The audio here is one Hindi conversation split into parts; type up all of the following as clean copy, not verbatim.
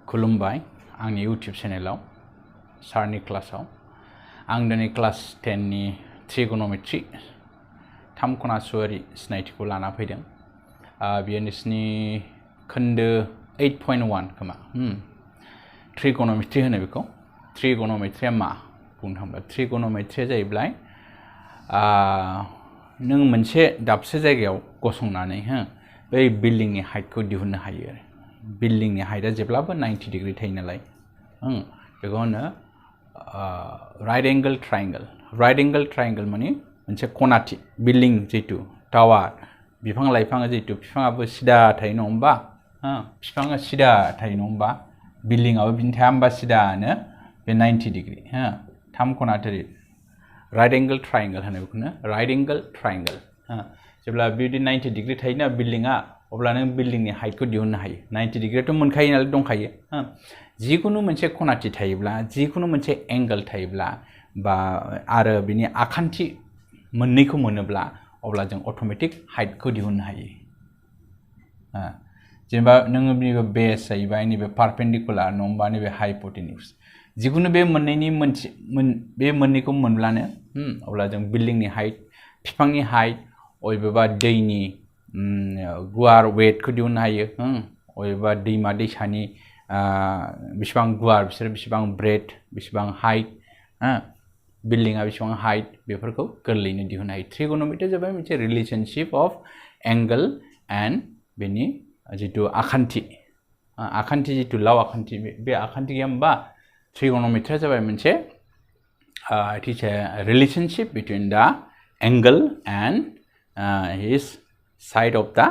खुलुमबाय आंनि YouTube चेनेलाव सारनि क्लासाव आं दिनै क्लास 10 नि ट्रिगोनोमेट्री थाम खनासुआरि सिनायथिखौ लाना फैदों बेयो नोंसिनि खोन्दो 8.1 खोमा ट्रिगोनोमेट्री होनो बेखौ ट्रिगोनोमेट्रीया मा बुंनो थाङोब्ला ट्रिगोनोमेट्रीया जाहैबाय नों मोनसे दाबसे जायगायाव गसंनानै बै बिल्डिंनि हाइटखौ दिहुननो हायो बिल्डिंनि हाइटआ जेब्लाबो 90 डिग्री थायो नालाय बेखौ होनो राइट एंगल ट्रायंगल माने मोनसे खनाथि बिल्डिं जितु टावार बिफां लाइफाङा जितु बिफाङाबो सिदा थायो नङा होमबा बिफाङा सिदा थायो नङा होमबा बिल्डिंआबो बिनि थाया होमबा सिदानो बे 90 डिग्री थाम खनाथि राइट एंगल ट्रायंगल होनो बेखौनो राइट एंगल ट्रायंगल जेब्ला बिदि 90 डिग्री थायोना बिल्डिंआ अब्ला नों बिल्डिंनि हाइटखौ दिहुननो हायो 90 डिग्रीथ' मोनखायो नालाय दंखायो जिकुनु मोनसे खनाथि थायोब्ला जिकुनु मोनसे एंगल थायोब्ला बा आरो बिनि आखान्थि मोननैखौ मोनोब्ला अब्ला जों अटोमेटिक हाइटखौ दिहुननो हायो जेनेबा नोङो नैबे बेस जाहैबाय नैबे पारपेंडिकुलार नङाबा नैबे हाइपोटेन्यूज जिकुनु बे मोननैखौ मोनब्लानो अब्ला जों बिल्डिंनि हाइट बिफांनि हाइट अबेबा दैनि गुवार वेटखौ दिहुननो हायो अबेबा दैमा दैसानि बेसेबां गुवार बिसोर बेसेबां ब्रेड बेसेबां हाइट बिल्डिंआ बेसेबां हाइट बेफोरखौ गोरलैयैनो दिहुननो हायो ट्रिगोनोमेट्रीया जाबाय मोनसे रिलेशनशिप अफ एंगल एन्ड बेनि जितु आखान्थि जितु लाव आखान्थि बे आखान्थि गैया होमबा ट्रिगोनोमेट्रीया जाबाय मोनसे it is a relationship between the angle and his side of the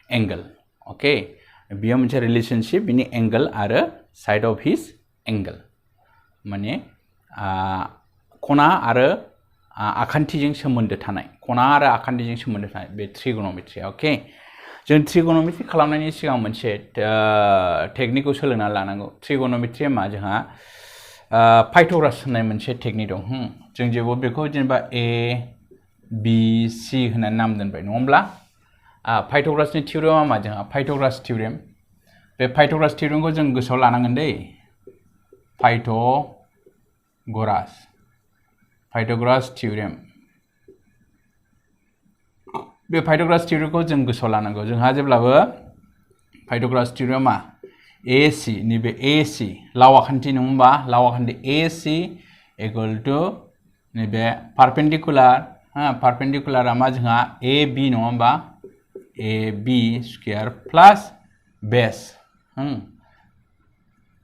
angle okay बेयो मोनसे रिलेशनशिप बिनि एंगल आरो साइड अफ हिज एंगल माने खना आरो आखान्थिजों सोमोन्दो थानाय बे ट्रिगोनोमेट्री ओके जों ट्रिगोनोमेट्री खालामनायनि सिगां मोनसे टेकनिकखौ सोलोंना लानांगौ ट्रिगोनोमेट्रीया मा जोंहा पाइथागोरास होननाय मोनसे टेकनिक दं जों जेबो बेखौ जेनेबा ए बी सी होननानै नाम दोनबाय नङा होमब्ला पाइथागोरासनि थियरेमा मा जोंहा पाइथागोरास थियरेम बे पाइथागोरास थियरेमखौ जों गोसोआव लानांगोन दै पाइथागोरास थियरेम बे पाइथागोरास थियरेमखौ जों गोसोआव लानांगौ जोंहा जेब्लाबो पाइथागोरास थियरेमा AC नैबे AC लाव आखान्थि नङा होमबा लाव आखान्थि AC इक्वल टु नैबे पारपेंडिकुलारा मा जोंहा AB नङा होमबा AB स्क्वायर प्लास बेस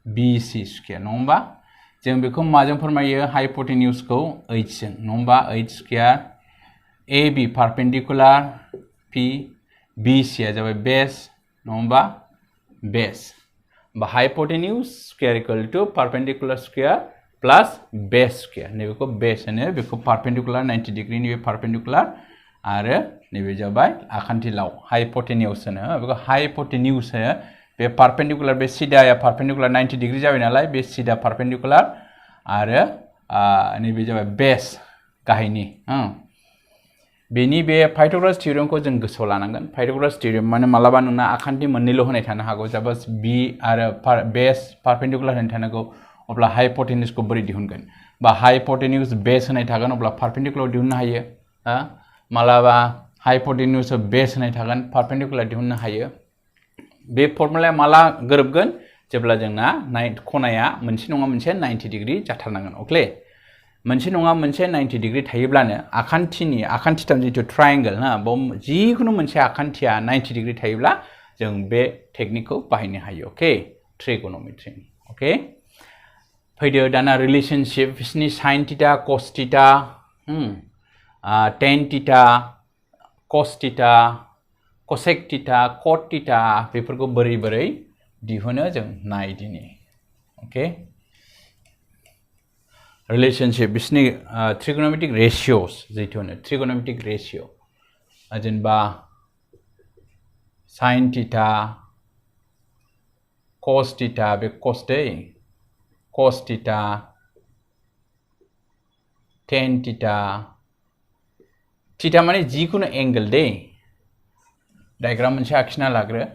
BC स्क्वायर नङा होमबा जों बेखौ माजों फोरमायो हाइपोटेन्यूजखौ H जों नङा होमबा H square AB perpendicular P BC आ जाबाय बेस नङा होमबा बेस बा hypotenuse square equal to perpendicular square plus base square नैबेखौ बेस होनो बेखौ पारपेंडिकुलार 90 डिग्री नैबे पारपेंडिकुलार आरो नैबे जाबाय आखान्थि लाव हाइपोटेन्यूज होनो बेखौ हाइपोटेन्यूज होनो बे पारपेंडिकुलार बे सिदाया पारपेंडिकुलार 90 डिग्री जाबाय नालाय बे सिदा पारपेंडिकुलार आरो नैबे जाबाय बेस गाहायनि बेनि बे पाइथागोरास थियरेमखौ जों गोसोआव लानांगोन पाइथागोरास थियरेम माने मालाबा नोंना आखान्थि मोननैल' होनाय थानो हागौ जाबास बी आरो बेस पारपेंडिकुलार होनाय थानांगौ अब्ला हाइपोटेन्यूजखौ बोरै दिहुनगोन बा हाइपोटेन्यूज बेस होनाय थागोन अब्ला पारपेंडिकुलार दिहुननो हायो मालाबा हाइपोटेन्यूज बेस होनाय थागोन पारपेंडिकुलार दिहुननो हायो बे फर्मुलाया माला गोरोबगोन जेब्ला जोंना खनाया मोनसे नङा मोनसे 90 डिग्री जाथारनांगोन अके मोनसे नङा मोनसे 90 डिग्री थायोब्लानो आखान्थिथाम जितु ट्रायंगल जिकुनु मोनसे आखान्थिया 90 डिग्री थायोब्ला जों बे टेकनिकखौ बाहायनो हायो अके ट्रिगोनोमेट्री अके फैदो दाना रिलेशनशिप बिसोरनि sine theta cos theta tan theta cos theta cosec theta cot theta बेफोरखौ बोरै दिहुनो जों नायदिनि ओके रिलेशनशिप बिसोरनि ट्रिगोनोमेट्रिक रेशियोस जितु होनो ट्रिगोनोमेट्रिक रेशियो जेनेबा साइन थीटा कस थीटा बे कस थीटा टेन थीटा माने जिकुनु एंगल दै डायग्राम मोनसे आखिना लाग्रो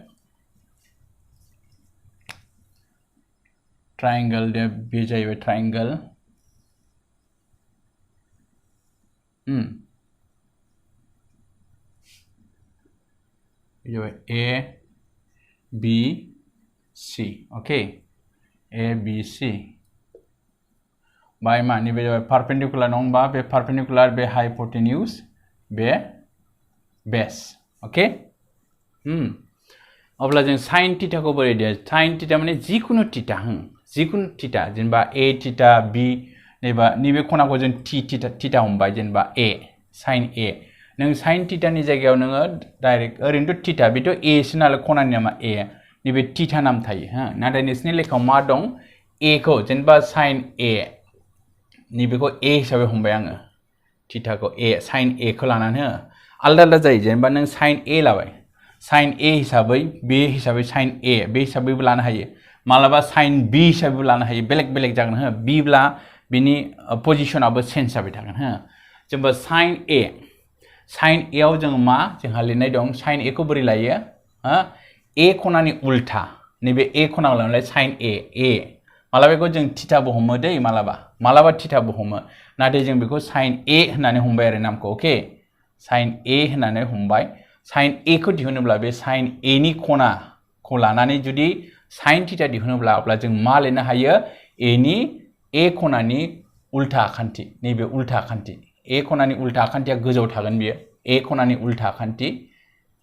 ट्रायंगल दे बे जाहैबाय triangle A B C okay A B C बाय मानि बे परपेंडिकुलार नंबा बे परपेंडिकुलार बे हाइपोटेन्यूज बे बेस ओके अब्ला जों साइन थीटाखौ बोरै दे साइन थीटा माने जिकुनु थीटा जिकुनु थीटा जेनेबा A थीटा B नेबा नैबे खनाखौ जों थीटा हमबाय जेनेबा A साइन A नों साइन थीटानि जायगायाव नोङो डाइरेक्ट ओरैनोथ' थीटा बेथ' A सो नालाय खनानि नामा A नैबे थीटा नाम थायो नाथाय नोंसिनि लेखायाव मा दं A खौ जेनेबा साइन A नैबेखौ A हिसाबै हमबाय आङो थीटाखौ A साइन A खौ लानानै आलदा आलदा जायो जेनेबा नों साइन A लाबाय साइन A हिसाबै बे हिसाबै साइन A बे हिसाबैबो लानो हायो मालाबा साइन B हिसाबैबो लानो हायो बेलेग बेलेग जागोन B ब्ला बिनि पोजिशनाबो चेन्ज जाबाय थागोन जेनेबा साइन A आव जों मा जोंहा लिरनाय दं साइन A खौ बोरै लायो A खनानि उल्था नैबे A खनायाव लानाय साइन A मालाबाखौ जों थीटाबो हमो दै मालाबा थीटाबो हमो नाथाय जों बेखौ साइन A होननानै हमबाय आरो नामखौ ओके साइन A होननानै हमबाय साइन A खौ दिहुनोब्ला बे साइन A नि खनाखौ लानानै जुदि साइन थीटा दिहुनोब्ला अब्ला जों मा लिरनो हायो A खनानि उल्था आखान्थि नैबे उल्था आखान्थि A खनानि उल्था आखान्थिया गोजौआव थागोन बियो A खनानि उल्था आखान्थि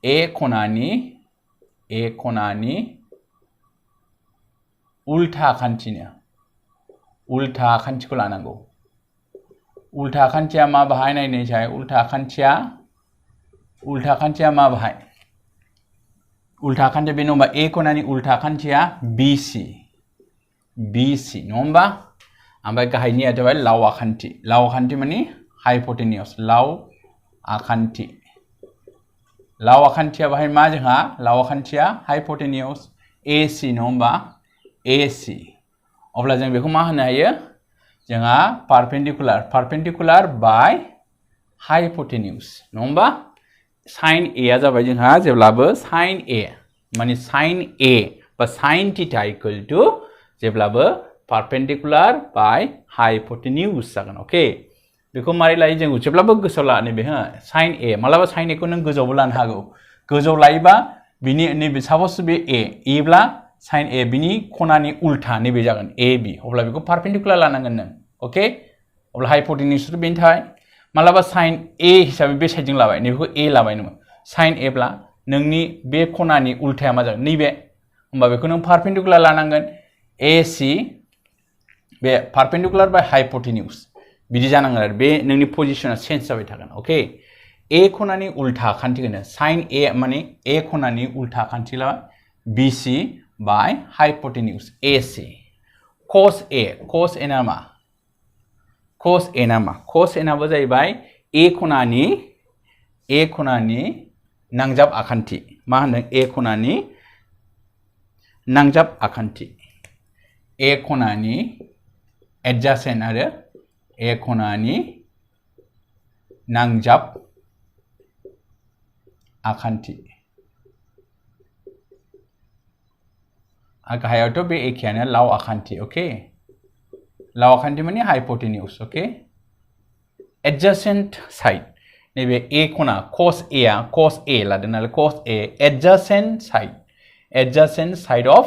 A खनानि उल्था आखान्थिखौ लानांगौ उल्था आखान्थिया मा बाहाय नायनायसाय उल्था आखान्थिया मा बाहाय उल्था आखान्थिया बे नङा A खनानि उल्था आखान्थिया BC नङा होमबा ओमफ्राय गाहायनिया जाबाय लाव आखान्थि माने हाइपोटेनियास लाव आखान्थिया बाहाय मा जोंहा लाव आखान्थिया हाइपोटेनियास AC नङा होमबा AC अब्ला जों बेखौ मा होनो हायो जोंहा पारपेंडिकुलार बाय हाइपोटेन्यूज नङा होमबा साइन A आ जाबाय जोंहा जेब्लाबो साइन A माने साइन A बा साइन थीटा इक्वल टू जेब्लाबो पारपेंडिकुलार बाय हाइपोटेन्यूज जागोन ओके बेखौ मारै लायो जों जेब्लाबो गोसोआव ला नैबे साइन A मालाबा साइन A खौ नों गोजौआवबो लानो हागौ गोजौआव लायोबा बिनि नैबे साप'ज बे A ब्ला साइन A बिनि खनानि उल्था नैबे जागोन AB अब्ला बेखौ पारपेंडिकुलार लानांगोन नों ओके अब्ला हाइपोटेन्यूज बेनि थाखाय मालाबा साइन A हिसाबै बे साइडजों लाबाय नैबेखौ A लाबाय नोङो साइन A ब्ला नोंनि बे खनानि उल्थाया मा जागोन नैबे होमबा बेखौ नों पारपेंडिकुलार लानांगोन AC बे पारपेंडिकुलार बाय हाइपोटेन्यूज बिदि जानांगोन आरो बे नोंनि पोजिशना चेन्ज जाबाय थागोन ओके A खनानि उल्था आखान्थिखौनो साइन A माने A खनानि उल्था आखान्थि लाबाय BC by hypotenuse AC cos A ना मा cos A नाबो जाहैबाय A खनानि नांजाब आखान्थि मा होनदों A खनानि नांजाब आखान्थि A खनानि एडजासेन्ट आरो A खनानि नांजाब आखान्थि गाहायावथ' बे एखेयानो लाव आखान्थि ओके लाव आखान्थि माने हाइपोटेन्यूज ओके एडजासेन्ट साइड नैबे A खना cos A लादों नालाय cos A adjacent side of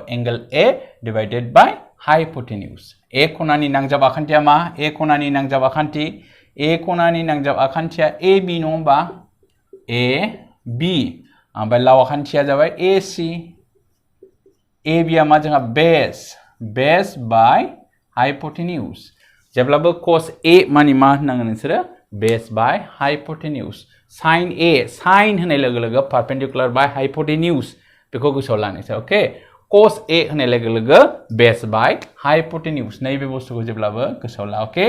angle A divided by hypotenuse A खनानि नांजाब आखान्थिया मा A खनानि नांजाब आखान्थिया AB नङा होमबा AB ओमफ्राय लाव आखान्थिया जाबाय AC AB आ मा जोंहा बेस बाय हाइपोटेन्यूज जेब्लाबो cos A मानि मा होननांगोन नोंसोरो base by hypotenuse sine A sine होनाय लोगो लोगो पारपेंडिकुलार बाय हाइपोटेन्यूज बेखौ गोसोआव लानोसै ओके cos A होनाय लोगो लोगो बेस बाय हाइपोटेन्यूज नैबे बुस्थुखौ जेब्लाबो गोसोआव ला ओके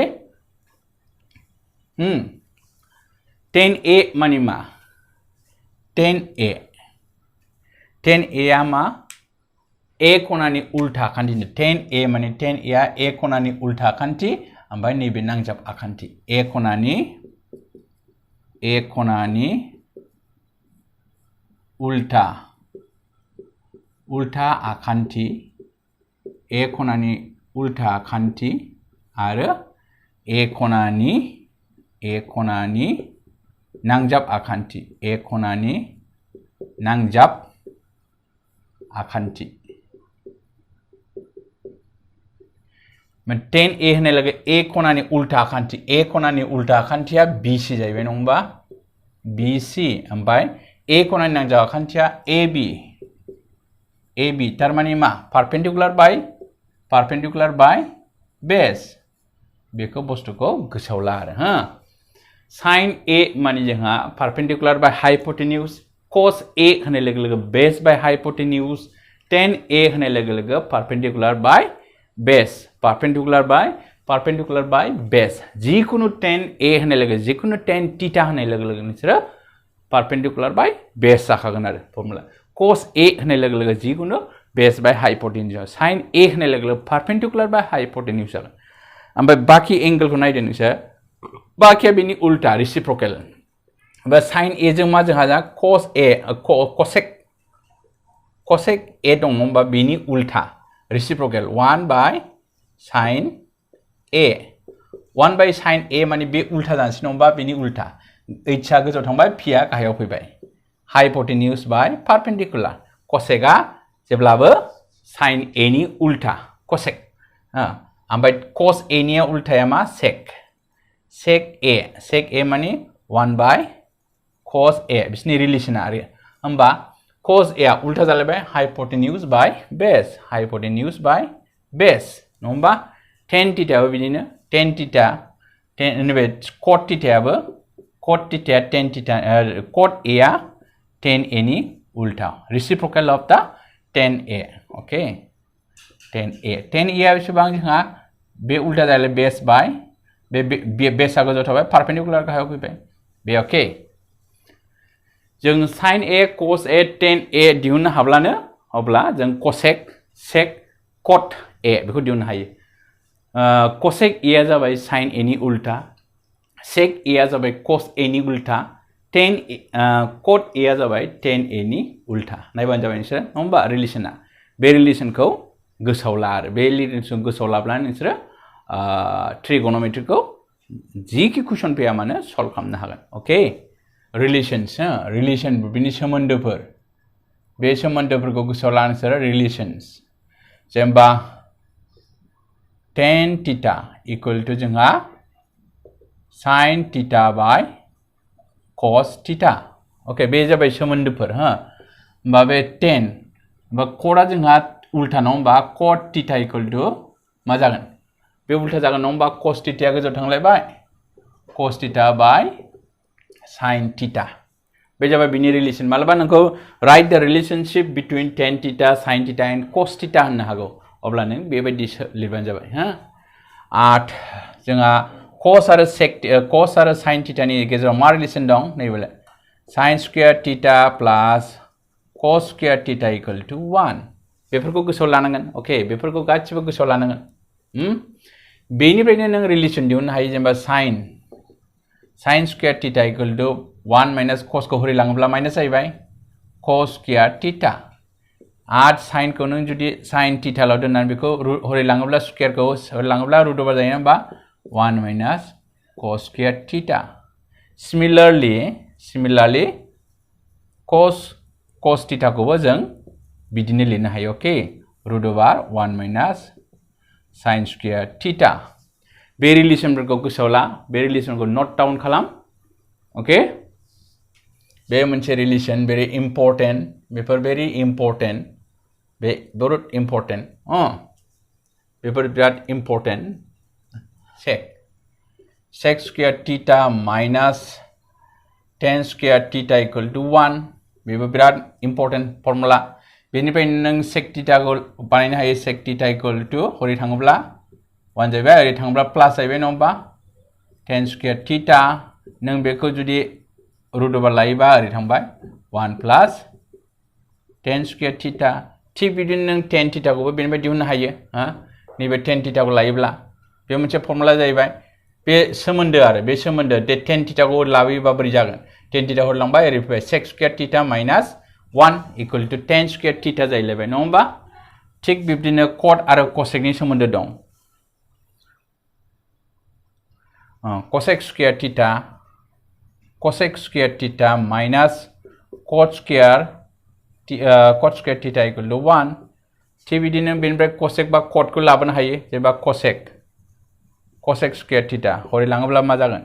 tan A मानि मा tan A आ मा A खनानि उल्था आखान्थि tan A माने tan A आ A खनानि उल्था आखान्थि ओमफ्राय नैबे नांजाब आखान्थि A खनानि उल्था आखान्थि A खनानि उल्था खान्थि आरो A खनानि नांजाब आखान्थि A खनानि नांजाब आखान्थि tan A होननाय लोगो A खनानि उल्था आखान्थि A खनानि उल्था आखान्थिया BC जाहैबाय नङा होमबा BC ओमफ्राय A खनानि नांजाब आखान्थिया AB थारमाने मा perpendicular by base बेखौ बुस्थुखौ गोसोआव ला आरो हा sin A माने जोंहा perpendicular by hypotenuse cos A होननाय लोगो लोगो base by hypotenuse tan A होननाय लोगो लोगो perpendicular by base जिकुनु tan A होननाय लोगो जिकुनु tan theta होननाय लोगो लोगो नोंसोरो perpendicular by base जाखागोन आरो फर्मुला cos A होननाय लोगो लोगो जिकुनु base by hypotenuse sin A होननाय लोगो लोगो perpendicular by hypotenuse जागोन ओमफ्राय बाकी एंगलखौ नायदो नोंसोर बाकिया बेनि उल्टा रेसिप्रोकेल ओमफ्राय sin A जों मा जोंहा cos A cosec A दङ होमबा बेनि उल्था reciprocal 1 by sin A 1 by sin A माने बे उल्था जानोसै नङा होमबा बेनि उल्था h आ गोजौआव थांबाय p आ गाहायाव फैबाय hypotenuse by perpendicular cosec आ जेब्लाबो sin A नि उल्था cosec ओमफ्राय cos A निया उल्थाया मा sec A माने 1 by cos A बिसोरनि रिलेशना आरो होमबा cos A आ उल्था जालायबाय hypotenuse by base नङा होमबा tan theta आबो बिदिनो tan theta cot theta आबो cot theta tan theta cot A uh tan A नि उल्था reciprocal of the tan A okay tan A आ बेसेबां जोंहा बे उल्था जालाय base by बे base आ गोजौआव थाबाय perpendicular गाहायाव फैबाय बे okay जों sin A cos A tan A दिहुननो हाब्लानो अब्ला जों cosec sec cot A बेखौ दिहुननो हायो cosec A आ जाबाय sin A नि उल्था sec A आ जाबाय cos A नि उल्था cot A आ जाबाय tan A नि उल्था नायबानो जाबाय नोंसोर नङा होमबा रिलेशना बे रिलेशनखौ गोसोआव ला आरो बे रिलेशनखौ गोसोआव लाब्लानो नोंसोरो ट्रिगोनोमेट्रिखौ जिखि कुइसन फैया मानो सल्व खालामनो हागोन ओके रिलेशन बिनि सोमोन्दोफोर बे सोमोन्दोफोरखौ गोसोआव ला नोंसोरो रिलेशन्स जेनेबा tan theta equal to जोंहा sin theta by cos theta okay बे जाबाय सोमोन्दोफोर होमबा बे tan बा cotआ जोंहा उल्था नङा होमबा cot theta equal to मा जागोन बे उल्था जागोन नङा होमबा cos theta गोजौआव थांलायबाय cos theta by sin theta बे जाबाय बिनि रिलेशन मालाबा नोंखौ right the relationship between tan theta sin theta and cos theta होननो हागौ अब्ला नों बेबायदि लिरबानो जाबाय जोंहा cos आरो sin theta नि गेजेराव मा रिलेशन दं नैबेलाय sin square theta plus cos square theta equal to 1 बेफोरखौ गोसोआव लानांगोन ओके बेफोरखौ गासिबो गोसोआव लानांगोन बेनिफ्रायनो नों रिलेशन दिहुननो हायो जेनेबा sin square theta equal to 1 minus cos को हरै लाङोब्ला माइनास जाहैबाय cos square theta आर sin को नों जुदि sin theta लाव दोननानै बेखौ हरै लाङोब्ला स्क्वायर को हरै लाङोब्ला रूट ओवर जायो होमबा 1 minus cos square theta similarly cos theta खौबो जों बिदिनो लिरनो हायो okay root over 1 minus sin square theta बे रिलेशनफोरखौ गोसोआव ला बे रिलेशनखौ नोट डाउन खालाम ओके बे मोनसे रिलेशन भेरी इम्पोर्टेन्ट बेफोर भेरी इम्पोर्टेन्ट बे बहुत इम्पोर्टेन्ट बेफोर बिराद important sec square theta minus tan square theta equal to 1 बेबो बिराद इम्पोर्टेन्ट फर्मुला बेनिफ्राय नों sec theta को बानायनो हायो sec theta equal to हरै थाङोब्ला 1 जाहैबाय ओरै थाङोब्ला प्लास जाहैबाय नङा होमबा tan square theta नों बेखौ जुदि रूट ओवर लायोबा ओरै थांबाय 1 प्लस tan square theta थिग बिदिनो नों tan theta खौबो बेनिफ्राय दिहुननो हायो नैबे tan theta को लायोब्ला बे मोनसे फर्मुला जाहैबाय बे सोमोन्दो आरो बे सोमोन्दो tan theta को लाबोयोबा बोरै जागोन tan theta हरै लांबाय ओरै फैबाय sec square theta minus 1 equal to tan square theta जाहैलायबाय नङा होमबा थिग बिब्दिनो कट आरो कसेकनि सोमोन्दो दं cosec square theta minus cot square theta equal to 1 थिग बिदिनो बेनिफ्राय कसेक बा कटखौ लाबोनो हायो जेनेबा कसेक स्क्वायर थीटा हरै लाङोब्ला मा जागोन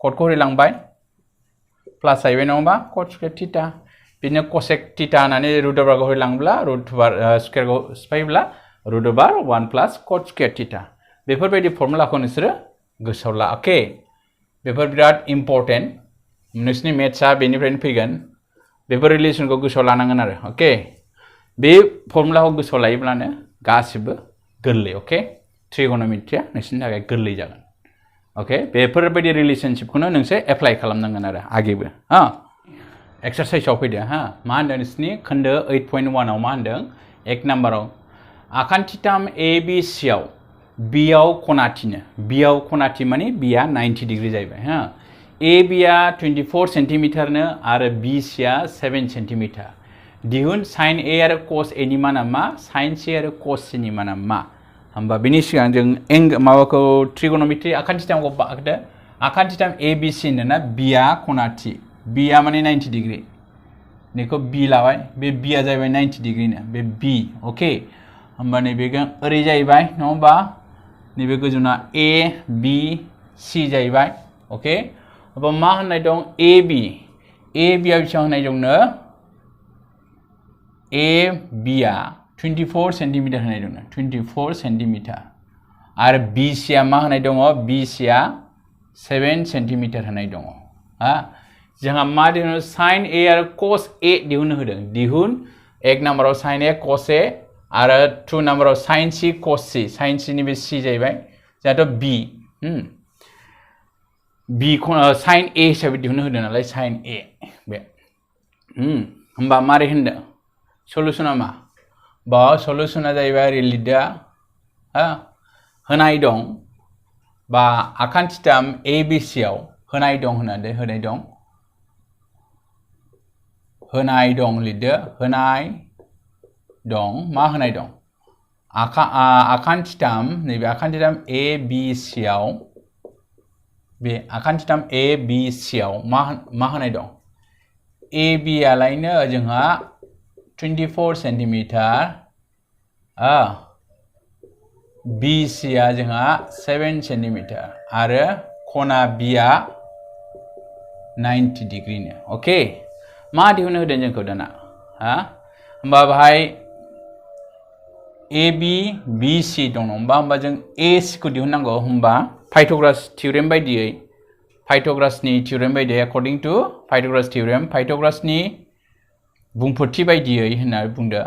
कटखौ हरै लांबाय प्लास जाहैबाय नङा होमबा कट स्क्वायर थीटा बिदिनो कसेक थीटा होननानै रुट ओभारखौ हरै लाङोब्ला रुट ओभार स्क्वायरखौ सिफायोब्ला रुट ओभार 1 प्लास कट स्क्वायर थीटा बेफोरबायदि फर्मुलाखौ नोंसोरो गोसोआव ला अके बेफोर बिराद इम्पर्टेन्ट नोंसोरनि मेथ्सआ बेनिफ्रायनो फैगोन बेफोर रिलेसनखौ गोसोआव लानांगोन आरो अके बे फर्मुलाखौ गोसोआव लायोब्लानो गासिबो गोरलै अके ट्रिगोनोमेट्रिया नोंसोरनि थाखाय गोरलै जागोन अके बेफोरबायदि रिलेशनशिपखौनो नोंसोर एप्लाइ खालामनांगोन आरो आगेबो एक्सारसाइसआव फैदो मा होनदों नोंसोरनि खोन्दो 8.1 आव मा होनदों 1 नाम्बाराव आखान्थिथाम ABC आव Bआव खनाथि माने Bआ 90 डिग्री जाहैबाय ABआ 24 सेन्टिमिटार नो आरो BCआ 7 सेन्टिमिटार दिहुन sin A आरो cos A नि माना मा sin C आरो cos C नि माना मा होमबा बेनि सिगां जों माबाखौ ट्रिगोनोमेट्रि आखान्थिथामखौ बाहागदो आखान्थिथाम ABC होनोना Bआ खनाथि Bआ माने 90 डिग्री नेखौ B लाबाय बे Bआ जाहैबाय 90 डिग्री नो बे B ओके होमबा नैबेखौ ओरै जाहैबाय नङा होमबा नैबे गोजौना A B C जाहैबाय ओके अब मा होननाय दं AB आ बेसेबां होननाय दंनो ABआ 24 सेन्टिमिटार होननाय दं 24 सेन्टिमिटार आरो BCआ मा होननाय दङ BCआ 7 सेन्टिमिटार होननाय दङ जोंहा मा दिहुनो sin A आरो cos A दिहुननो होदों दिहुन 1 नाम्बाराव sin A cos A आरो 2 नाम्बाराव sin C cos C sin C नि बे C जाहैबाय जोंहाथ' B sin A हिसाबै दिहुननो होदों नालाय sin A बे होमबा मारै होनदों सलुशना मा बा सलुशना जाहैबाय ओरै लिरदो होनाय दं बा आखान्थिथाम ABC आव होनाय दं लिरदो होनाय दं मा होनाय दं आखान्थिथाम नैबे आखान्थिथाम ABC आव बे आखान्थिथाम ABC आव मा होनाय दं AB आलायनो जोंहा 24 सेन्टिमिटार BC आ जोंहा 7 सेन्टिमिटार आरो खना B आ 90 डिग्री नो ओके मा दिहुननो होदों जोंखौ दाना होमबा बाहाय AB BC दं होमबा जों AC खौ दिहुननांगौ होमबा पाइथागोरासनि थियरेम बायदियै according to पाइथागोरास थियरेम पाइथागोरासनि बुंफोरथि बायदियै होननानै बुंदो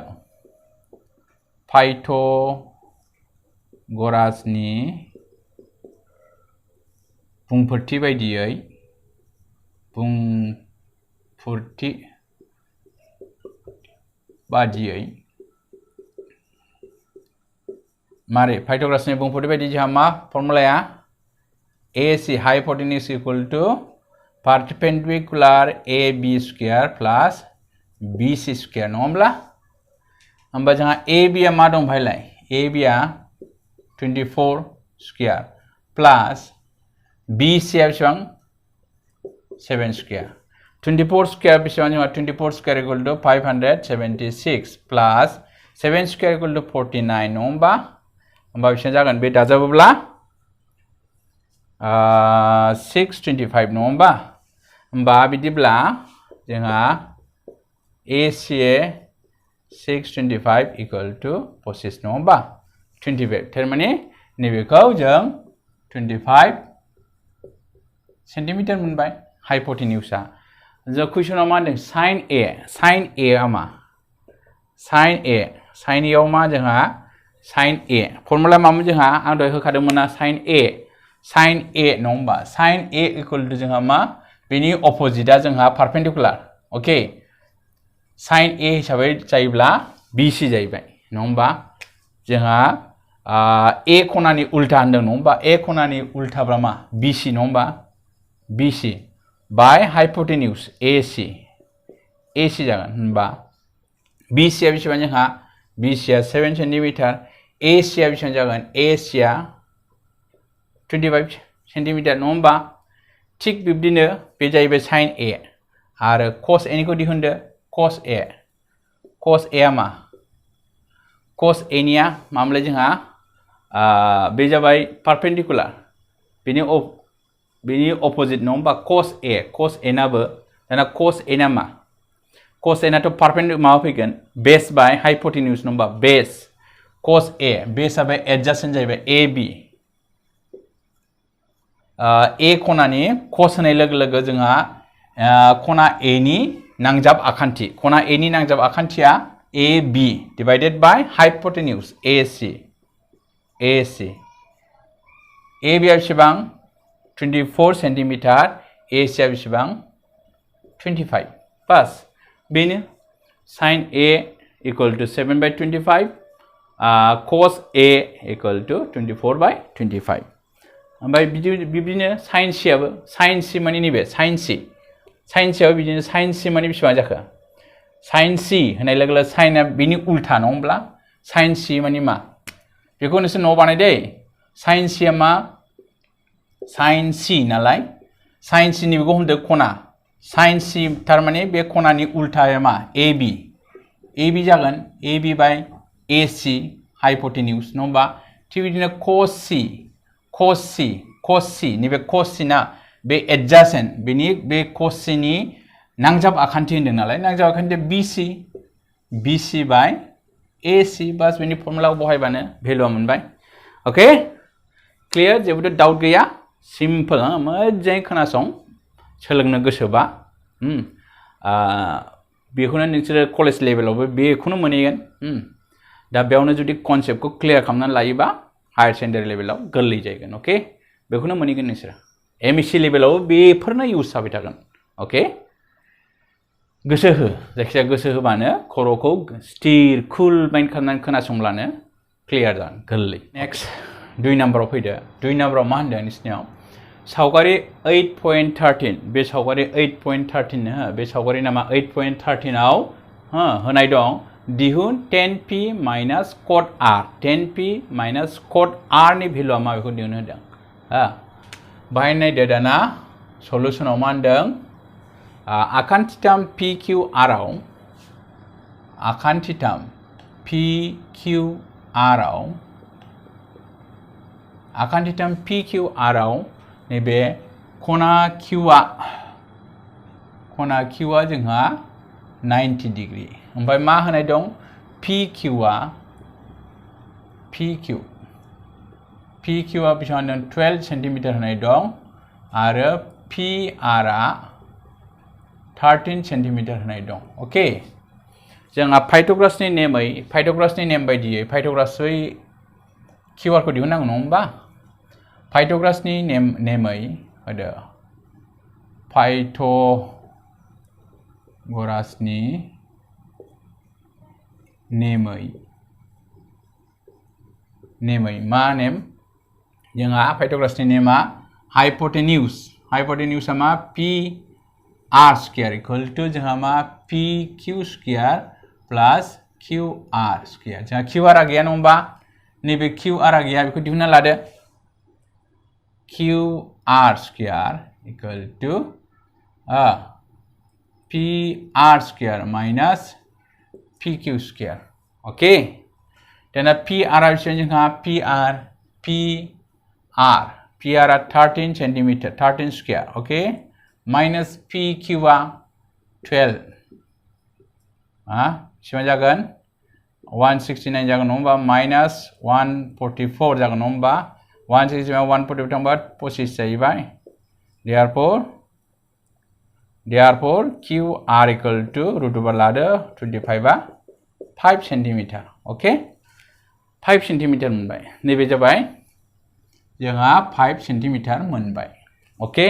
पाइथागोरासनि बुंफोरथि बायदियै मारै पाइथागोरासनि बुंफोरथि बायदि जोंहा मा फर्मुलाया AC hypotenuse equal to perpendicular AB square plus BC square नङा होमबा जोंहा AB आ मा दं भाइलाय AB आ 24 स्क्वायर प्लस BC आ बेसेबां 7 स्क्वायर 24 स्क्वायर बेसेबां जोंहा 24 square equal to 576 plus 7 square equal to 49 नङा होमबा बेसेबां जागोन बे दाजाबोब्ला 625 नङा होमबा बिदिब्ला जोंहा AC 625 equal to 25 नङा होमबा 25 थारमाने नैबेखौ जों 25 सेन्टिमिटार मोनबाय हाइपोटेन्यूसआ जों कुइसनाव मा होनदों sin A आ मा sin A आव मा जोंहा sin A फर्मुला मामोन जोंहा आं दहाय होखादोंमोन ना sin A नङा होमबा sin A इक्वल टू जोंहा मा बेनि अपोजिटआ जोंहा पारपेन्डिकुलार ओके sin A हिसाबै जायोब्ला BC जाहैबाय नङा होमबा जोंहा A खनानि उल्टा होनदों नङा होमबा A खनानि उल्टाब्ला मा BC नङा होमबा BC बाय हाइपोटेन्यूस AC जागोन होनबा BC आ बेसेबां जोंहा BC आ 7 सेंटीमीटर AC आ बेसेबां जागोन AC आ 25 सेंटीमीटर नङा होमबा थिग बिब्दिनो बे जाहैबाय sin A आरो cos A निखौ दिहुनदो cos A आ मा cos A निया मामोनलाय जोंहा बे जाबाय परपेंडिकुलार बेनि अपोजिट नङा होमबा cos A नाबो दाना cos A ना मा cos A नाथ' परपेंडिकुलार माबा फैगोन बेस बाय हाइपोटेन्यूज नङा होमबा बेस cos A बेस जाबाय एडजासेंट जाहैबाय AB A खनानि cos होनाय लोगो लोगो जोंहा खना A नि नांजाब आखान्थि खना A नि नांजाब आखान्थिया AB divided by hypotenuse AC AB आ बेसेबां 24 सेंटीमीटर AC आ बेसेबां 25 बस बेनो sin A equal to 7 by 25 cos A equal to 24 by 25 ओमफ्राय बिदिनो sin C आबो sin C माने नैबे sin C आबो बिदिनो sin C माने बेसेबां जाखो sin C होनाय लोगो लोगो sin आ बिनि उल्था नङा होमब्ला sin C माने मा बेखौ नोंसोर न'आव बानाय दै sin C आ मा sin C नालाय sin C नि बेखौ हमदो खना sin C थारमाने बे खनानि उल्थाया मा AB जागोन AB by AC हाइपोटेन्यूज नङा होमबा थिग बिदिनो cos C नैबे cos C ना बे एडजासेंट बे cos C नि नांजाब आखान्थि होनदों नालाय नांजाब आखान्थि BC by AC बस बेनि फर्मुलाखौ बहायबानो भेलुआ मोनबाय ओके क्लियर जेबो डाउट गैया सिम्पल मोजाङै खोनासं सोलोंनो गोसोबा बेखौनो नोंसोरो कलेज लेभेलावबो बेखौनो मोनहैगोन दा बेयावनो जुदि कनसेप्टखौ क्लियार खालामनानै लायोबा हायर सेकेन्डारि लेभेलाव गोरलै जागोन ओके बेखौनो मोनहैगोन नोंसोरो MSc लेभेलावबो बेफोरनो इउज जाबाय थागोन ओके गोसो हो जायखिजाया गोसो होबानो खर'खौ स्थिर कुल माइन्ड खालामनानै खोनासंब्लानो क्लियार जागोन गोरलै नेक्स्ट 2 नाम्बाराव फैदो 2 नाम्बाराव मा होनदों नोंसिनियाव सावगारि 8.13 बे सावगारि 8.13 बे सावगारि नामा 8.13 आव होनाय दं दिहुन 10p minus cot r 10p minus cot r नि भेलुआ मा बेखौ दिहुन होदों बाहाय नायदो दाना सलुशनाव मा होनदों आखान्थिथाम PQR आव आखान्थिथाम PQR आव नैबे खना Qआ जोंहा 90 डिग्री ओमफ्राय मा होनाय दं PQआ बेसेबां दं 12 सेंटीमीटर होनाय दं आरो PRआ 13 सेंटीमीटर होनाय दं ओके जोंहा पाइथागोरासनि नेम बायदियै पाइथागोरासै QR खौ दिहुननांगौ नङा होमबा पाइथागोरासनि नेमै होदो पाइथागोरासनि नेमै मा नेम जोंहा पाइथागोरासनि नेमा हाइपोटेन्यूसआ मा PR स्क्वायर इक्वल टू जोंहा मा PQ square plus QR square जोंहा QR गैया नङा होमबा नैबे QR गैया बेखौ दिहुनना लादो QR square equal to PR square minus PQ square okay दाना PR जोंहा PR 13 centimetre 13 square okay minus PQआ 12 बेसेबां जागोन 169 जागोन नङा होमबा माइनस 144 जागोन नङा होमबा 169 144 थांबा 25 जाहैबाय therefore QR equal to root over लादो 25 आ 5 सेंटीमीटर ओके 5 सेंटीमीटर मोनबाय नैबे जाबाय जोंहा 5 सेंटीमीटर मोनबाय ओके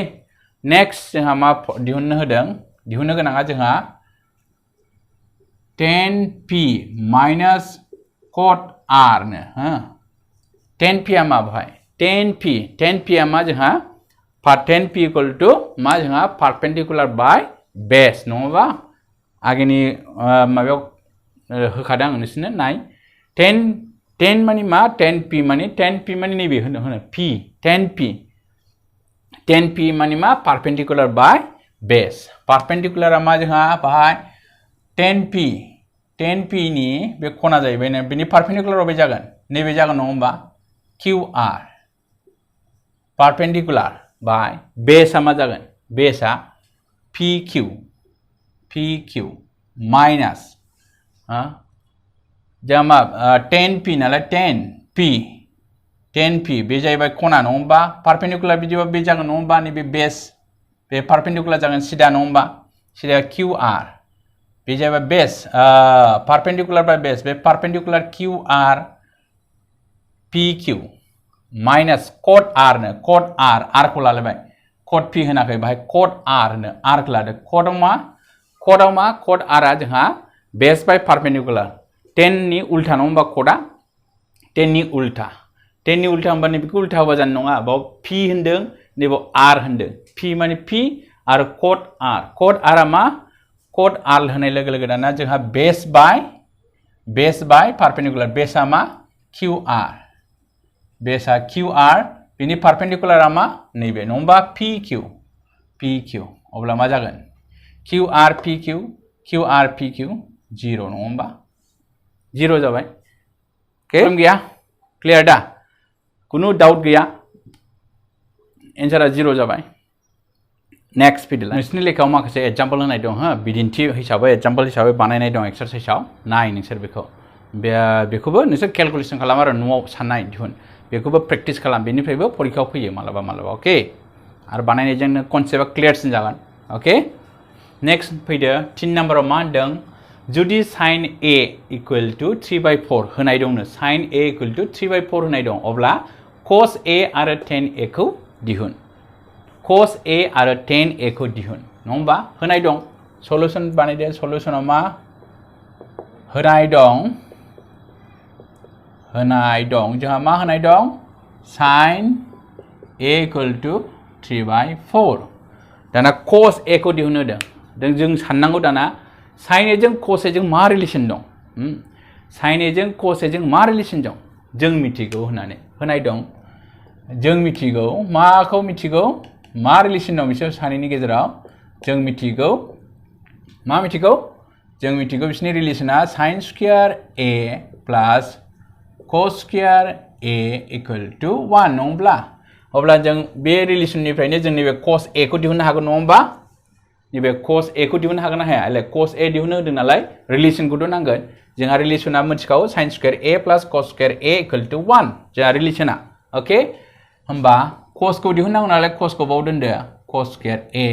नेक्स्ट जोंहा मा दिहुननो गोनाङा जोंहा 10p माइनस cot r नो 10p आ मा भाई 10p आ मा जोंहा 10p इक्वल टू मा जोंहा परपेंडिकुलार बाय बेस नङाबा आगेनि माबायाव होखादों आं नोंसोरनो नाय 10 माने मा 10p माने 10p माने नैबे होनो p 10p माने मा परपेंडिकुलर बाय बेस परपेंडिकुलरा मा जोंहा बाहाय 10p नि बे खना जाहैबाय ना बेनि परपेंडिकुलर बबे जागोन नैबे जागोन नङा होमबा qr परपेंडिकुलर बाय बेसआ मा जागोन बेसआ pq माइनस जोंहा मा 10p नालाय 10p बे जाहैबाय खना नङा होमबा परपेंडिकुलर बिदिबा बे जागोन नङा होमबा नैबे बेस बे परपेंडिकुलर जागोन सिदा नङा होमबा सिदा qr बे जाहैबाय बेस परपेंडिकुलर बाय बेस बे perpendicular qr pq minus cot r नो कट r खौ लालायबाय कट p होनाखै बाहाय कट r नो r खौ लादो कटआव मा कट r आ जोंहा बेस बाय परपेंडिकुलर 10 नि उल्टा नङा होमबा कटआ 10 नि उल्टा होमबा नैबेखौ उल्टा होबा जानाय नङा बाव p होनदों नैबाव r होनदों p माने p आरो कट r आ मा कट r होनाय लोगो लोगो दाना जोंहा बेस बाय परपेंडिकुलर बेसआ मा qr बेसआ qr बिनि परपेंडिकुलरा मा नैबे नङा होमबा pq अब्ला मा जागोन qr pq 0 नङा होमबा 0 जाबाय ओके गैया क्लियर दा कुनु डाउट गैया एन्सारा 0 जाबाय नेक्स्ट फैदो नोंसिनि लेखायाव माखासे एग्जाम्पल होनाय दं हो बिदिन्थि हिसाबै एग्जाम्पल हिसाबै बानायनाय दं एक्सारसाइजआव नाय नोंसोर बेखौबो नोंसोर केलकुलेसन खालाम आरो न'आव साननाय दिहुन बेखौबो प्रेक्टिस खालाम बेनिफ्रायबो परीक्षायाव फैयो मालाबा ओके आरो बानायनायजोंनो कनसेप्टआ क्लियारसिन जागोन ओके नेक्स्ट फैदो 3 नाम्बाराव मा होनदों जुदि sin a इक्वल टू 3/4 होनाय दंनो sin a इक्वल टू 3/4 होनाय दं अब्ला cos a आरो tan a खौ दिहुन cos a आरो tan a खौ दिहुन नङा होमबा होनाय दं सल्युशन बानायदो सल्युशनाव मा होनाय दं जोंहा मा होनाय दं sin a इक्वल टू 3/4 दाना cos a खौ दिहुन होदों जों साननांगौ दाना sin a जों cos a जों मा रिलेसन दं sin a जों cos a जों मा रिलेसन दं जों मिथिगौ होननानै होनाय दं जों मिथिगौ माखौ मिथिगौ मा रिलेसन दं बिसोर सानैनि गेजेराव जों मिथिगौ मा मिथिगौ जों मिथिगौ बिसोरनि रिलेसना sin square a plus cos square a equal to 1 नङाब्ला अब्ला जों बे रिलेसननिफ्रायनो जों नैबे cos a खौ दिहुननो हागोन नङा होमबा नैबे cos a खौ दिहुननो हागोन ना हाया cos a दिहुननो होदों नालाय रिलेसनखौथ' नांगोन जोंहा रिलेसना मिथिखागौ sin square a plus cos square a equal to 1 जोंहा रिलेसना ओके होमबा cos खौ दिहुननांगौ नालाय cos खौ बाव दोनदो cos स्क्वायर a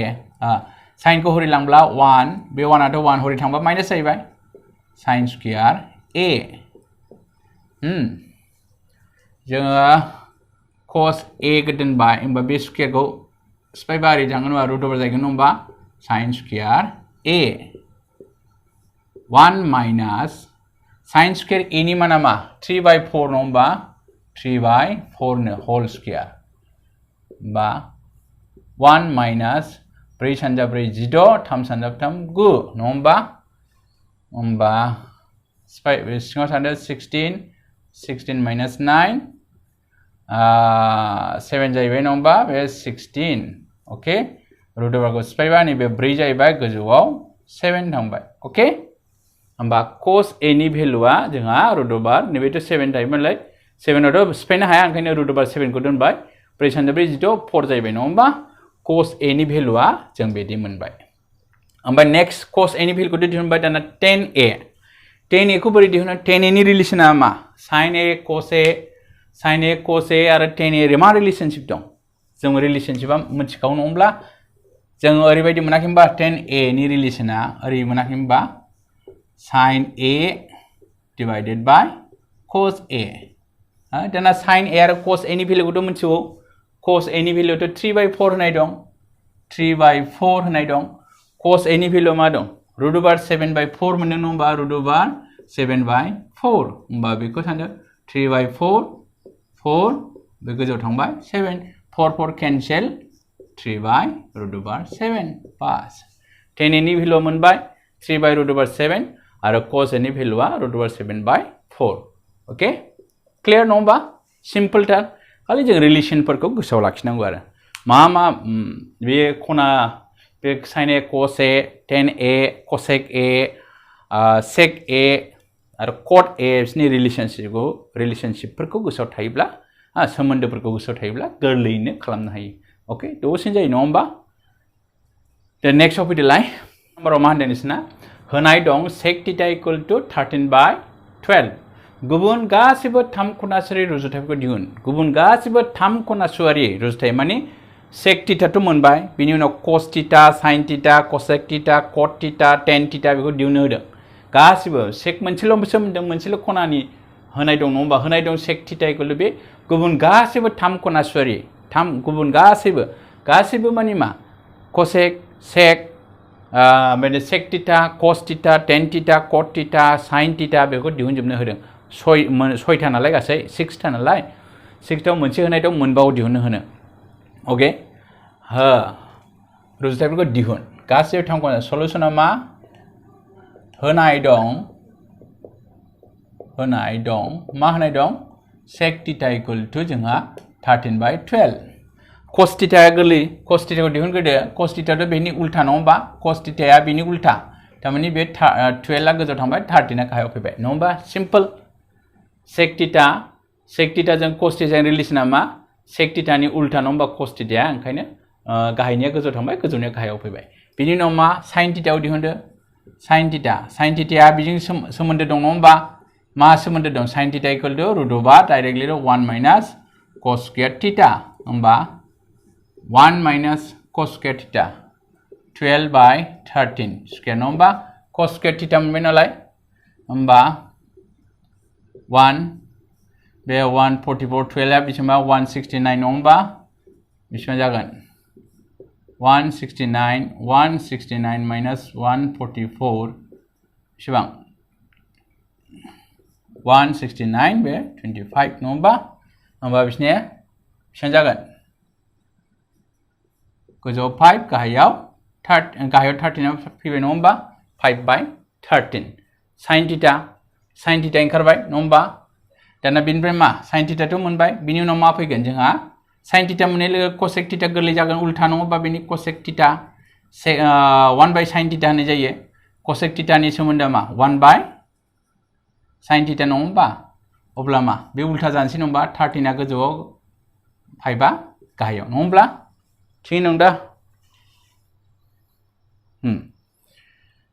sin खौ हरै लांब्ला 1 बे 1 आथ' 1 हरै थांबा माइनास जाहैबाय sin स्क्वायर a जोङो cos a खौ दोनबाय होमबा बे स्क्वायरखौ सिफायबा ओरै थांगोन होमबा रुट अभार जाहैगोन होमबा sin square a 1 minus sin square a नि माना मा 3/4 नङा होमबा 3/4 नो होल स्क्वायर बा 1 माइनास 4 सानजा 4 16 3 सानजा 3 9 नङा होमबा सिङाव थादो 16 माइनास 9 7 जाहैबाय नङा होमबा बे 16 ओके रुट ओभारखौ सिफायबा नैबे 4 जाहैबाय गोजौआव 7 थांबाय ओके होमबा cos a नि भेलुआ जोंहा रुट ओभार नैबेथ' 7 थायोमोनलाय 7 आवथ' सिफायनो हाया ओंखायनो रुट ओभार 7 खौ दोनबाय 4 सानजा 4 16 4 जाहैबाय नङा होमबा cos a नि भेलुआ जों बिदि मोनबाय ओमफ्राय नेक्स्ट cos a नि भेलुखौ दिहुनबाय दाना tan a खौ बोरै दिहुनो tan a नि रिलेसना मा sin a cos a आरो tan a मा रिलेशनशिप दं जों रिलेशनशिपआ मिथिखागौ नङा होमब्ला जों ओरैबायदि मोनाखै होमबा tan a नि रिलेसना ओरै मोनाखै होमबा sin a divided by cos a दाना sin a आरो cos a नि भेलुखौथ' मिथिगौ cos a नि भेलुआथ' 3/4 होनाय दं 3/4 होनाय दं cos a नि भेलुआ मा दं रुट ओभार 7/4 मोनदों नङा होमबा रुट ओभार 7/4 होमबा बेखौ सानदो 3/4 4 बे गोजौआव थांबाय 7 4 केन्सेल 3/√7 पास tan a नि भेलुआ मोनबाय 3/√7 आरो cos a नि भेलुआ √7/4 ओके क्लियर नङा होमबा सिम्पलथार खालि जों रिलेसनफोरखौ गोसोआव लाखिनांगौ आरो मा बे खना बे sin a cos a tan a cosec a sec a आरो cot a बिसोरनि रिलेशनशिपफोरखौ गोसोआव थायोब्ला सोमोन्दोफोरखौ गोसोआव थायोब्ला गोरलैयैनो खालामनो हायो ओके दसेनो जायो नङा होमबा दा नेक्स्टआव फैदोलाय नाम्बाराव मा होनदों नोंसोरना होनाय दं sec theta equal to 13/12 गुबुन गासिबो थाम खनासुवारि रुजुथायफोरखौ दिहुन गुबुन गासिबो थाम खनासुवारि रुजुथाय माने sec theta तो मोनबाय बिनि उनाव cos theta sin theta cosec theta cot theta tan theta बेखौ दिहुननो होदों गासिबो sec मोनसेल' सोमोन्दों मोनसेल' खनानि होनाय दं नङा होमबा होनाय दं sec theta equal to बे गुबुन गासिबो थाम खनासुवारि गुबुन गासिबो माने मा cosec sec माने sec theta cos theta tan theta cot theta sin theta बेखौ दिहुनजोबनो होदों सयथा नालाय गासै 6 था नालाय 6 थाव मोनसे होनाय दं मोनबाव दिहुननो होनो ओके रुजुथायफोरखौ दिहुन गासिबो थाम खना सलुशना मा होनाय दं मा होनाय दं sec theta equal to जोंहा 13/12 cos theta गोरलै cos theta खौ दिहुनग्रोदो cos theta तो बेनि उल्था नङा होमबा cos theta या बेनि उल्था थारमाने बे 12 आ गोजौआव थांबाय 13 आ गाहायाव फैबाय नङा होमबा सिम्पल sec theta जों cos theta जों रिलेसना मा sec theta नि उल्था नङा होमबा cos theta या ओंखायनो गाहायनिया गोजौआव थांबाय गोजौनिया गाहायाव फैबाय बिनि उनाव मा sin theta आव दिहुनदो sin theta या बेजों सोमोन्दो दं नङा होमबा मा सोमोन्दो दं sin theta equal to रुटोबा directly 1 minus cos square theta होमबा 1 minus cos square theta 12/13 square नङा होमबा cos square theta मोनबाय नालाय होमबा 1 बे 144 12 आ बेसेबां 169 नङा होमबा बेसेबां जागोन 169 minus 144 बेसेबां 169 बे 25 नङा होमबा बिसनिया बेसेबां जागोन गोजौआव 5 गाहायाव 13 फैबाय नङा होमबा 5/13 sin theta ओंखारबाय नङा होमबा दाना बेनिफ्राय मा sin theta तो मोनबाय बिनि उनाव मा फैगोन जोंहा sin theta मोननाय लोगो cosec theta गोरलै जागोन उल्था नङा होमबा बेनि cosec theta 1/sin theta होननाय जायो cosec theta नि सोमोन्दोआ मा 1/sin theta नङा होमबा अब्ला मा बे उल्था जानोसै नङा होमबा 13 आ गोजौआव 5 आ गाहायाव नङा होमब्ला थिगैनो दं दा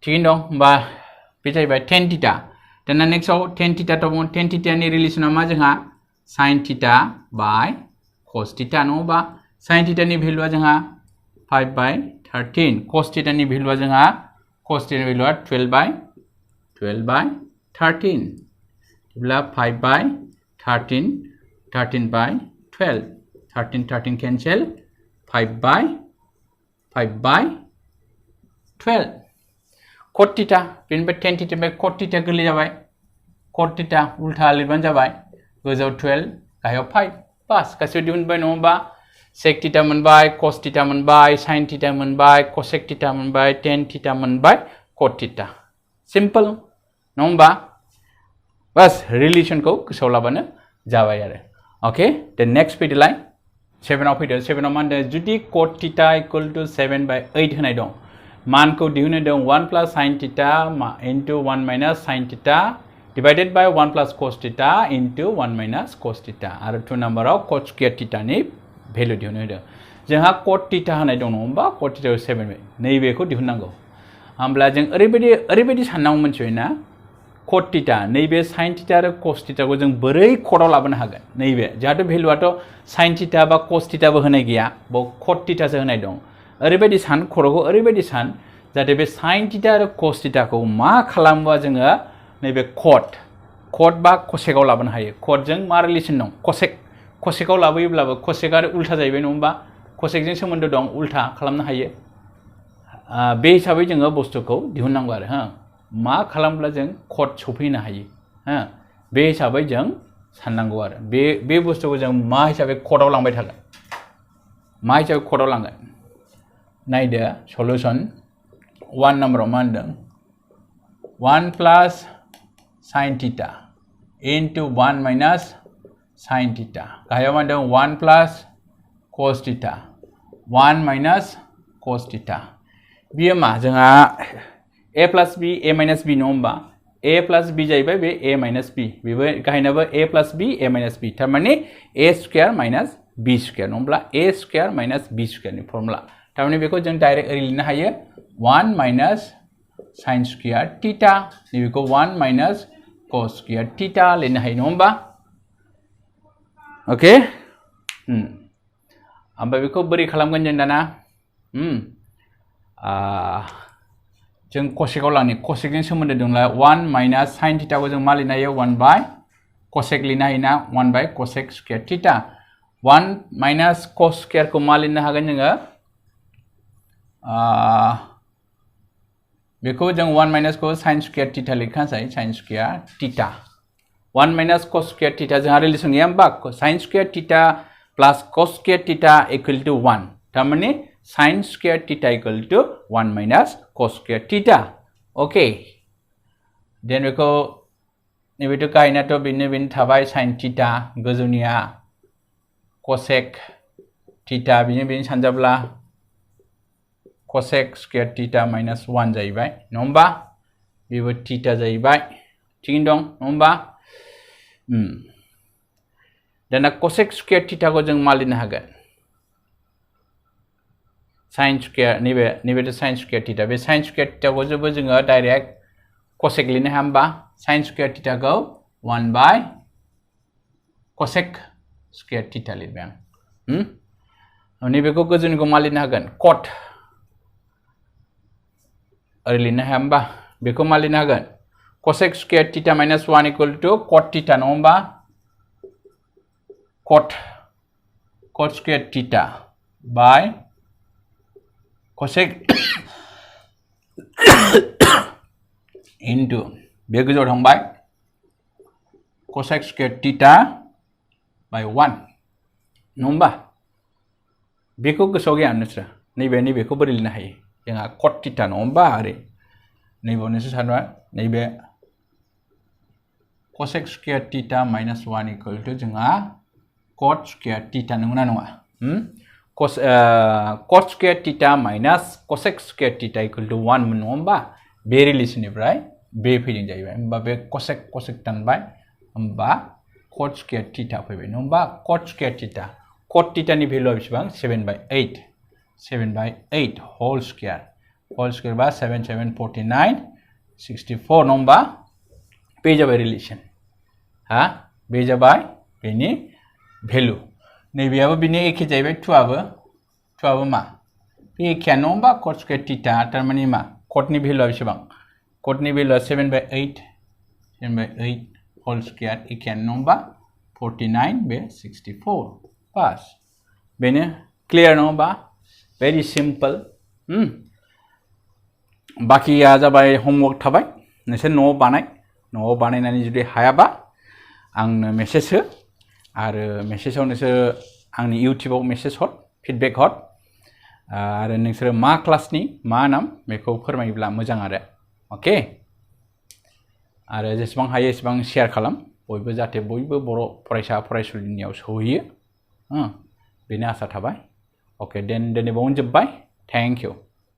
थिगैनो दं होमबा बे जाहैबाय tan theta दाना नेक्स्टआव tan theta दङ tan theta नि रिलेसना मा जोंहा sin theta by cos theta नङा होमबा sin theta नि भेलुआ जोंहा 5/13 cos theta नि भेलुआ जोंहा 12/13 अब्ला 5/13 13/12 13 cancel 5/12 cot theta बेनिफ्राय tan theta बे cot theta गोरलै जाबाय cot theta उल्था लिरबानो जाबाय गोजौआव 12 गाहायाव 5 बास गासिबो दिहुनबाय नङा होमबा sec theta मोनबाय cos theta मोनबाय sin theta मोनबाय cosec theta मोनबाय tan theta मोनबाय cot theta सिम्पल नङा होमबा बास रिलेसनखौ गोसोआव लाबानो जाबाय आरो ओके द नेक्स्ट फैदोलाय 7 आव फैदो 7 आव मा होनदों जुदि cot theta equal to 7/8 होनाय दं मानखौ दिहुननो दं 1 plus sin theta into 1 minus sin theta divided by 1 plus cos theta into 1 minus cos theta आरो 2 नम्बराव cot square theta नि भेलु दिहुननो होदों जोंहा cot theta होनाय दं नङा होमबा cot theta 7 नैबेखौ दिहुननांगौ होमब्ला जों ओरैबायदि साननांगौ मोनथिबायना cot theta नैबे sin theta आरो cos theta खौ जों बोरै कटआव लाबोनो हागोन नैबे जाहाथे भेलुआथ' sin theta बा cos theta बो होनाय गैया बाव cot theta सो होनाय दं ओरैबायदि सान खर'खौ ओरैबायदि सान जाहाथे बे sin theta आरो cos theta खौ मा खालामोबा जोङो नैबे cot बा cosec आव लाबोनो हायो cot जों मा रिलेसन दं cosec आव लाबोयोब्लाबो cosec आरो उल्था जाहैबाय नङा होमबा cosec जों सोमोन्दो दं उल्था खालामनो हायो बे हिसाबै जोङो बुस्थुखौ दिहुननांगौ आरो मा खालामब्ला जों cot सफैनो हायो बे हिसाबै जों साननांगौ आरो बे बुस्थुखौ जों मा हिसाबै cotआव लांबाय थागोन मा हिसाबै cotआव लांगोन नायदो सलुशन 1 नम्बराव मा होनदों 1 plus sin theta into 1 minus sin theta गाहायाव मा दं 1 plus cos theta 1 minus cos theta बियो मा जोंहा a plus b a minus b नङा होमबा a plus b जाहैबाय बे a minus b बेबो गाहायनाबो a plus b a minus b थारमाने a square minus b square नङाब्ला a square minus b square नि फर्मुला थारमाने बेखौ जों डाइरेक्ट ओरै लिरनो हायो 1 minus sin square theta नैबेखौ 1 minus cos square theta लिरनो हायो नङा होमबा ओके ओमफ्राय बेखौ बोरै खालामगोन जों दाना जों कसेकआव लांनि कसेकजों सोमोन्दो दंला 1 minus sin theta को जों मा लिरनो हायो 1 by cosec लिरनो हायोना 1 by cosec square theta 1 minus cos square को मा लिरनो हागोन जोङो बेखौ जों 1 minus को sin square theta लिरखानोसै sin square theta 1 minus cos square theta जोंहा रिलेसन गैया होमबा sin square theta plus cos square theta equal to 1 थारमाने sin square theta equal to 1 minus cos square theta okay then बेखौ नैबेथ' गाहायनाथ' बेनो थाबाय sin theta गोजौनिया cosec theta बेनो सानजाब्ला cosec square theta minus 1 जाहैबाय नङा होमबा बेबो theta जाहैबाय थिगैनो दं नङा होमबा दाना cosec square theta को जों मा लिरनो हागोन sin square नैबेथ' sin square theta बे sin square theta को जोङो डाइरेक्ट cosec लिरनो हाया होमबा sin square theta को 1 by cosec square theta लिरबाय आं नैबेखौ गोजौनिखौ मा लिरनो हागोन cot ओरै लिरनो हाया होमबा बेखौ मा लिरनो हागोन cosec square theta minus 1 equal to cot theta नङा होमबा cot square theta by cosec into बे गोजौआव थांबाय cosec square theta by 1 नङा होमबा बेखौ गोसोआव गैया नोंसोर नैबेखौ बोरै लिरनो हायो जोंहा cot theta नङा होमबा ओरै नैबेयाव नोंसोर सानबा नैबे cosec square theta minus 1 equal to जोंहा cot square theta नंगौना नङा cot square theta minus cosec square theta equal to 1 नङा होमबा बे रिलेसननिफ्राय बे फैदों जाहैबाय होमबा बे cosec दानबाय होमबा cot square theta फैबाय नङा होमबा cot square theta cot theta नि भेलुआ बेसेबां 7 by 8 whole square बा 7 7 49 64 नङा होमबा बे जाबाय रिलेसन बे जाबाय बेनि भेलु नैबेयाबो बिनि एखे जाहैबाय 2आबो मा बे एखेयानो नङा होमबा cot square theta थारमाने मा cotनि भेलुआ बेसेबां cotनि भेलुआ 7 by 8 whole square एखेयानो नङा होमबा 49 बे 64 बास बेनो क्लियर नङा होमबा very simple बाकिया जाबाय होमवर्क थाबाय नोंसोर न'आव बानायनानै जुदि हायाबा आंनो मेसेज हो आरो मेसेजाव नोंसोर आंनि इउटिउबाव मेसेज हर फिडबेक हर आरो नोंसोर मा क्लासनि मा नाम बेखौ फोरमायोब्ला मोजां आरो ओके आरो जेसेबां हायो एसेबां शेयार खालाम बयबो जाहाथे बयबो बर' फरायसा फरायसुलिनियाव सौहैयो बेनो आसा थाबाय ओके देन दिनै बावनो जोब्बाय थेंक इउ